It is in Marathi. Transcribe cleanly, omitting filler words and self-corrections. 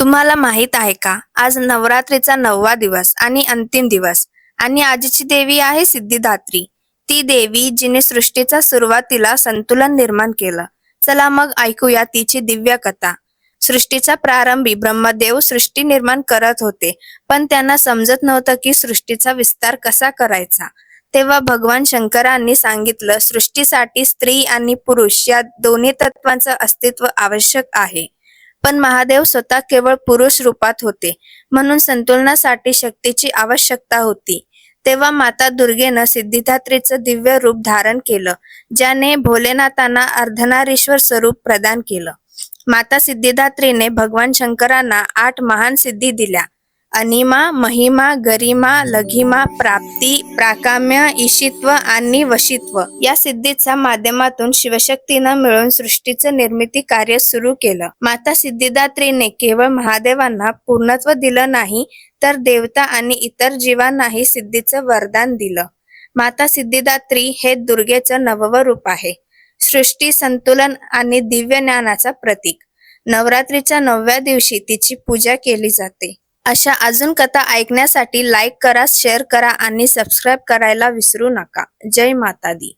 तुम्हाला माहित आहे का, आज नवरात्रीचा 9वा दिवस आणि अंतिम दिवस आणि आजीची देवी आहे सिद्धिदात्री. ती देवी जिने सृष्टीचा सुरुवातीला संतुलन निर्माण केलं. चला मग ऐकूया तिची दिव्य कथा. सृष्टीच्या प्रारंभी ब्रह्मदेव सृष्टी निर्माण करत होते, पण त्यांना समजत नव्हतं की सृष्टीचा विस्तार कसा करायचा. तेव्हा भगवान शंकरांनी सांगितलं, सृष्टीसाठी स्त्री आणि पुरुष या दोन्ही तत्वांचं अस्तित्व आवश्यक आहे. पण महादेव स्वतः केवळ पुरुष रूपात होते, म्हणून संतुलनासाठी शक्तीची आवश्यकता होती. तेव्हा माता दुर्गेनं सिद्धिदात्रीचं दिव्य रूप धारण केलं, ज्याने भोलेनाथांना अर्धनारीश्वर स्वरूप प्रदान केलं. माता सिद्धिदात्रीने भगवान शंकरांना 8 महान सिद्धी दिल्या: अनिमा, महिमा, गरिमा, लघिमा, प्राप्ती, प्राकाम्य, ईशित्व आणि वशित्व. या सिद्धीच्या माध्यमातून शिवशक्तीनं मिळून सृष्टीचं निर्मिती कार्य सुरू केलं. माता सिद्धिदात्रीने केवळ महादेवांना पूर्णत्व दिलं नाही, तर देवता आणि इतर जीवांनाही सिद्धीचं वरदान दिलं. माता सिद्धिदात्री हे दुर्गेचं 9वं रूप आहे, सृष्टी संतुलन आणि दिव्य ज्ञानाचा प्रतीक. नवरात्रीच्या 9व्या दिवशी तिची पूजा केली जाते. अशा अजून कथा ऐकण्यासाठी लाईक करा, शेअर करा आणि सबस्क्राईब करायला विसरू नका. जय माता दी.